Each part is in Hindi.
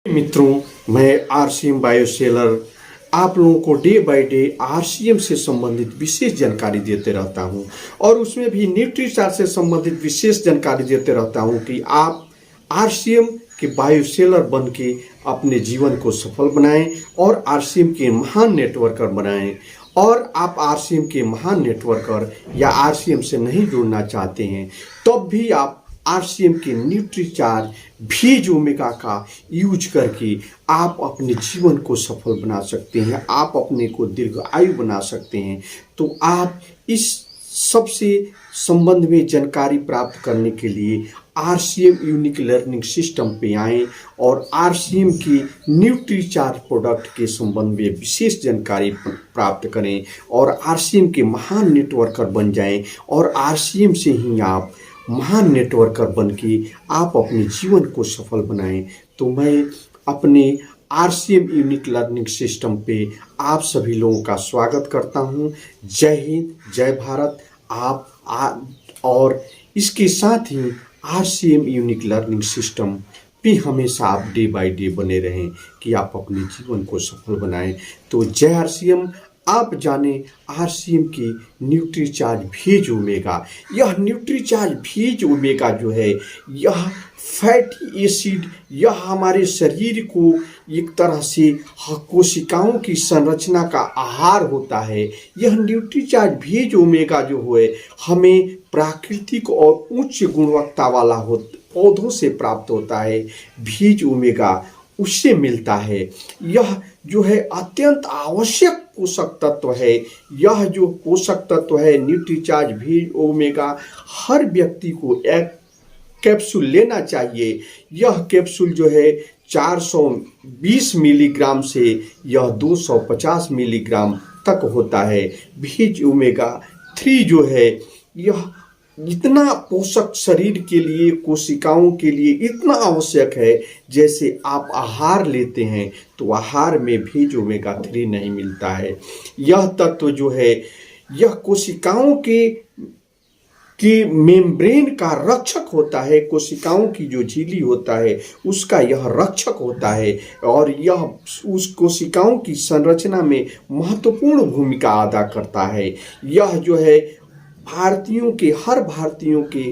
मित्रों, मैं आरसीएम बायोसेलर आप लोगों को डे बाय डे आरसीएम से संबंधित विशेष जानकारी देते रहता हूं और उसमें भी न्यूट्रीचार्ज से संबंधित विशेष जानकारी देते रहता हूं कि आप आरसीएम के बायोसेलर बन के अपने जीवन को सफल बनाएं और आरसीएम के महान नेटवर्कर बनाएं। और आप आरसीएम के महान नेटवर्कर या आरसीएम से नहीं जुड़ना चाहते हैं तब भी आप आरसीएम के न्यूट्रीचार्ज भीज ओमेगा का यूज करके आप अपने जीवन को सफल बना सकते हैं, आप अपने को दीर्घ आयु बना सकते हैं। तो आप इस सबसे संबंध में जानकारी प्राप्त करने के लिए आरसीएम यूनिक लर्निंग सिस्टम पे आएँ और आरसीएम की न्यूट्रीचार्ज प्रोडक्ट के संबंध में विशेष जानकारी प्राप्त करें और आरसीएम के महान नेटवर्कर बन जाएं और आरसीएम से ही आप महान नेटवर्कर बन के आप अपने जीवन को सफल बनाएं। तो मैं अपने आरसीएम यूनिक लर्निंग सिस्टम पे आप सभी लोगों का स्वागत करता हूं। जय हिंद, जय भारत। और इसके साथ ही आरसीएम यूनिक लर्निंग सिस्टम पे हमेशा आप डे बाय डे बने रहें कि आप अपने जीवन को सफल बनाएं। तो जय आरसीएम। आप जाने आरसीएम की न्यूट्रीचार्ज भीज ओमेगा। यह न्यूट्रीचार्ज भीज ओमेगा जो है यह फैटी एसिड, यह हमारे शरीर को एक तरह से कोशिकाओं की संरचना का आहार होता है। यह न्यूट्रीचार्ज भीज ओमेगा जो है हमें प्राकृतिक और उच्च गुणवत्ता वाला पौधों से प्राप्त होता है। भीज ओमेगा उससे मिलता है। यह जो है अत्यंत आवश्यक पोषक तत्व है। यह जो पोषक तत्व है न्यूट्रीचार्ज भीज ओमेगा हर व्यक्ति को एक कैप्सूल लेना चाहिए। यह कैप्सूल जो है 420 मिलीग्राम से यह 250 मिलीग्राम तक होता है। भीज ओमेगा 3 जो है यह इतना पोषक शरीर के लिए, कोशिकाओं के लिए इतना आवश्यक है। जैसे आप आहार लेते हैं तो आहार में भीज ओमेगा 3 नहीं मिलता है। यह तत्व जो है यह कोशिकाओं की मेम्ब्रेन का रक्षक होता है। कोशिकाओं की जो झिल्ली होता है उसका यह रक्षक होता है और यह उस कोशिकाओं की संरचना में महत्वपूर्ण भूमिका अदा करता है। यह जो है हर भारतीयों के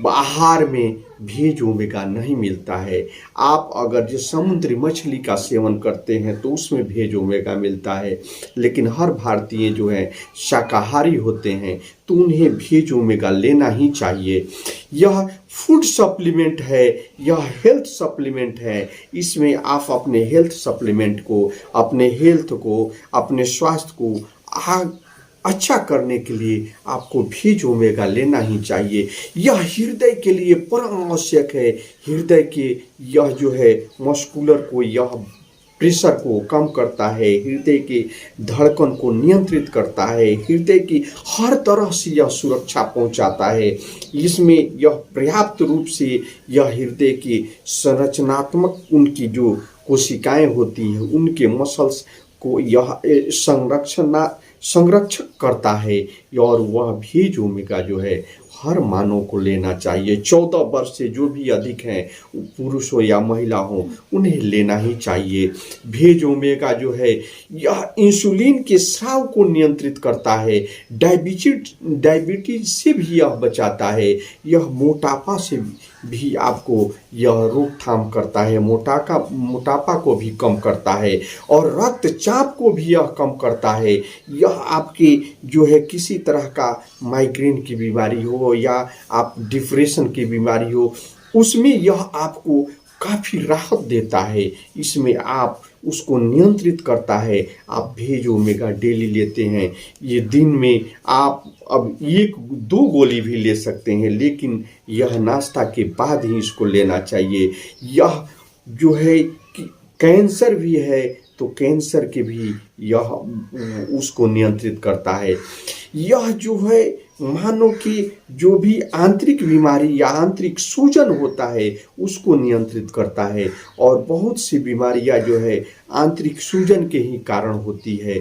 आहार में भीज ओमेगा नहीं मिलता है। आप अगर जो समुद्री मछली का सेवन करते हैं तो उसमें भीज ओमेगा मिलता है, लेकिन हर भारतीय जो है शाकाहारी होते हैं तो उन्हें भीज ओमेगा लेना ही चाहिए। यह फूड सप्लीमेंट है, यह हेल्थ सप्लीमेंट है। इसमें आप अपने हेल्थ सप्लीमेंट को, अपने हेल्थ को, अपने स्वास्थ्य को अच्छा करने के लिए आपको भीज ओमेगा लेना ही चाहिए। यह हृदय के लिए परम आवश्यक है। हृदय के यह जो है मस्कुलर को, यह प्रेशर को कम करता है, हृदय के धड़कन को नियंत्रित करता है, हृदय की हर तरह से यह सुरक्षा पहुंचाता है। इसमें यह पर्याप्त रूप से यह हृदय की संरचनात्मक उनकी जो कोशिकाएं होती हैं उनके मसल्स को यह संरक्षक करता है और वह भीज ओमेगा जो है हर मानव को लेना चाहिए। 14 वर्ष से जो भी अधिक हैं, पुरुष हो या महिला हो, उन्हें लेना ही चाहिए। भीज ओमेगा जो है यह इंसुलिन के स्राव को नियंत्रित करता है, डायबिटीज से भी यह बचाता है, यह मोटापा से भी आपको यह रोकथाम करता है, मोटापा को भी कम करता है और रक्तचाप को भी यह कम करता है। यह आपके जो है किसी तरह का माइग्रेन की बीमारी हो या आप डिप्रेशन की बीमारी हो, उसमें यह आपको काफ़ी राहत देता है। इसमें आप उसको नियंत्रित करता है। आप भीज ओमेगा डेली लेते हैं, ये दिन में आप अब 1-2 गोली भी ले सकते हैं, लेकिन यह नाश्ता के बाद ही इसको लेना चाहिए। यह जो है कैंसर भी है तो कैंसर के भी यह उसको नियंत्रित करता है। यह जो है मानो कि जो भी आंतरिक बीमारी या आंतरिक सूजन होता है उसको नियंत्रित करता है और बहुत सी बीमारियां जो है आंतरिक सूजन के ही कारण होती है।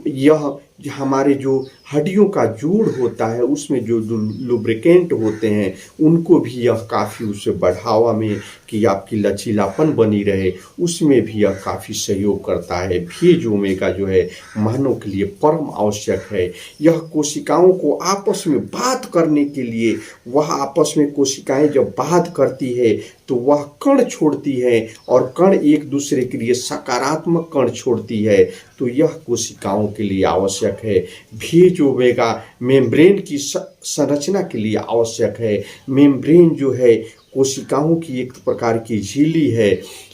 यह हमारे जो हड्डियों का जोड़ होता है उसमें जो लुब्रिकेंट होते हैं उनको भी यह काफ़ी उसे बढ़ावा में कि आपकी लचीलापन बनी रहे, उसमें भी यह काफ़ी सहयोग करता है। भेज ओमेगा जो है मानव के लिए परम आवश्यक है। यह कोशिकाओं को आपस में बात करने के लिए, वह आपस में कोशिकाएं जब बात करती है तो वह कण छोड़ती है और कण एक दूसरे के लिए सकारात्मक कण छोड़ती है, तो यह कोशिकाओं के लिए आवश्यक है। भेज ओमेगा मेम्ब्रेन की संरचना के लिए आवश्यक है। मेम्ब्रेन जो है कोशिकाओं की एक प्रकार की झिल्ली है,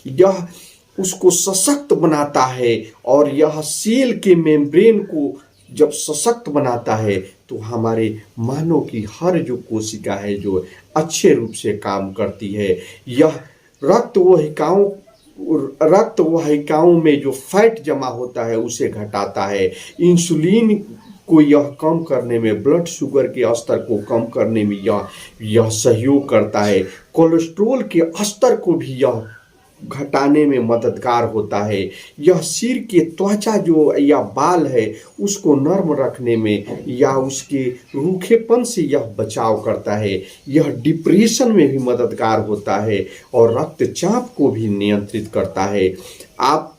यह उसको सशक्त बनाता है और यह सेल के मेम्ब्रेन को जब सशक्त बनाता है तो हमारे मानव की हर जो कोशिका है जो अच्छे रूप से काम करती है। यह रक्त वाहिकाओं में जो फैट जमा होता है उसे घटाता है। इंसुलिन को यह कम करने में, ब्लड शुगर के स्तर को कम करने में यह सहयोग करता है। कोलेस्ट्रॉल के स्तर को भी यह घटाने में मददगार होता है। यह सिर के त्वचा जो या बाल है उसको नर्म रखने में या उसके रूखेपन से यह बचाव करता है। यह डिप्रेशन में भी मददगार होता है और रक्तचाप को भी नियंत्रित करता है। आप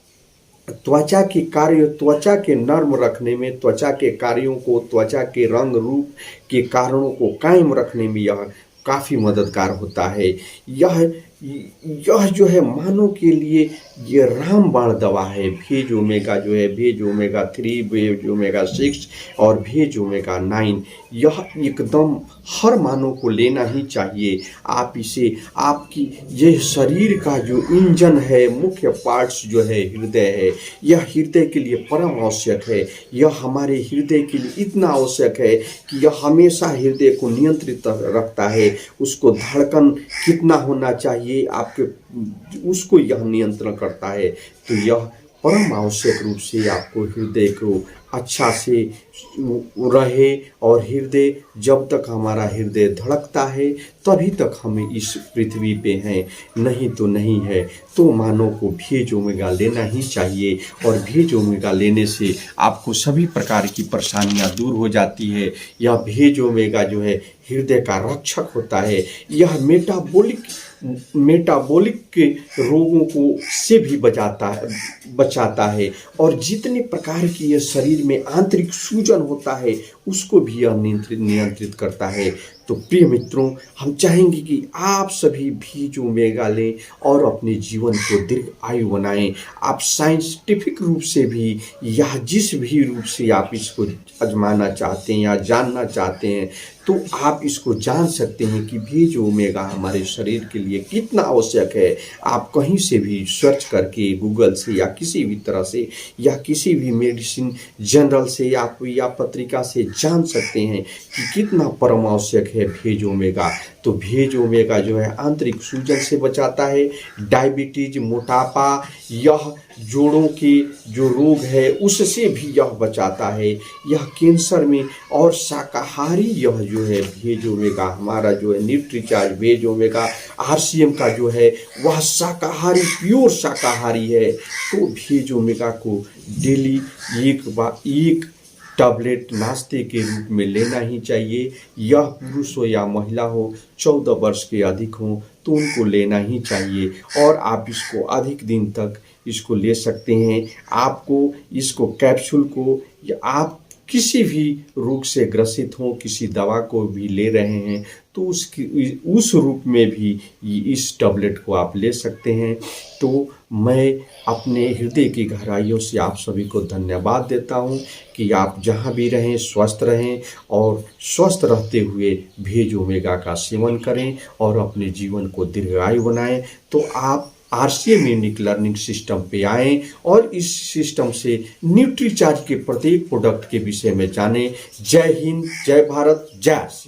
त्वचा के नर्म रखने में, त्वचा के कार्यों को, त्वचा के रंग रूप के कारणों को कायम रखने में यह काफ़ी मददगार होता है। यह जो है मानव के लिए ये रामबाण दवा है। भेज ओमेगा जो है, भेज ओमेगा 3, भेज ओमेगा 6 और भेज ओमेगा 9, यह एकदम हर मानव को लेना ही चाहिए। आप इसे, आपकी यह शरीर का जो इंजन है, मुख्य पार्ट्स जो है हृदय है, यह हृदय के लिए परम आवश्यक है। यह हमारे हृदय के लिए इतना आवश्यक है कि यह हमेशा हृदय को नियंत्रित रखता है। उसको धड़कन कितना होना चाहिए आपके, उसको यह नियंत्रण करता है। तो यह परम आवश्यक रूप से आपको हृदय को अच्छा से रहे, और हृदय, जब तक हमारा हृदय धड़कता है तभी तक हमें इस पृथ्वी पे हैं, नहीं तो नहीं है। तो मानव को भेज ओमेगा लेना ही चाहिए, और भेज ओमेगा लेने से आपको सभी प्रकार की परेशानियां दूर हो जाती है। यह भेज ओमेगा जो है हृदय का रक्षक होता है। यह मेटाबॉलिक के रोगों को से भी बचाता है, और जितने प्रकार की यह शरीर में आंतरिक सूजन होता है उसको भी यह नियंत्रित करता है। तो प्रिय मित्रों, हम चाहेंगे कि आप सभी भेज ओमेगा लें और अपने जीवन को दीर्घ आयु बनाएं। आप साइंटिफिक रूप से भी या जिस भी रूप से आप इसको आजमाना चाहते हैं या जानना चाहते हैं, तो आप इसको जान सकते हैं कि भेज ओमेगा हमारे शरीर के लिए कितना आवश्यक है। आप कहीं से भी सर्च करके, गूगल से या किसी भी तरह से या किसी भी मेडिसिन जर्नल से या पत्रिका से जान सकते हैं कि कितना परम आवश्यक है भेज ओमेगा। तो भेज ओमेगा जो है आंतरिक सूजन से बचाता है, डायबिटीज, मोटापा, यह जोड़ों के जो रोग है उससे भी यह बचाता है। यह कैंसर में, और शाकाहारी यह जो है भेज ओमेगा हमारा जो है न्यूट्रीचार्ज भेज ओमेगा RCM का जो है वह शाकाहारी, प्योर शाकाहारी है। तो भेज ओमेगा को डेली एक टैबलेट नाश्ते के रूप में लेना ही चाहिए। यह पुरुष हो या महिला हो, 14 वर्ष के अधिक हो तो उनको लेना ही चाहिए, और आप इसको अधिक दिन तक इसको ले सकते हैं। आपको इसको कैप्सूल को, या आप किसी भी रोग से ग्रसित हो, किसी दवा को भी ले रहे हैं तो उस रूप में भी इस टैबलेट को आप ले सकते हैं। तो मैं अपने हृदय की गहराइयों से आप सभी को धन्यवाद देता हूं कि आप जहां भी रहें स्वस्थ रहें, और स्वस्थ रहते हुए भेज ओमेगा का सेवन करें और अपने जीवन को दीर्घायु बनाएं। तो आप RCM यूनिक लर्निंग सिस्टम पे आएँ और इस सिस्टम से न्यूट्रीचार्ज के प्रत्येक प्रोडक्ट के विषय में जानें। जय हिंद, जय भारत, जय श्री।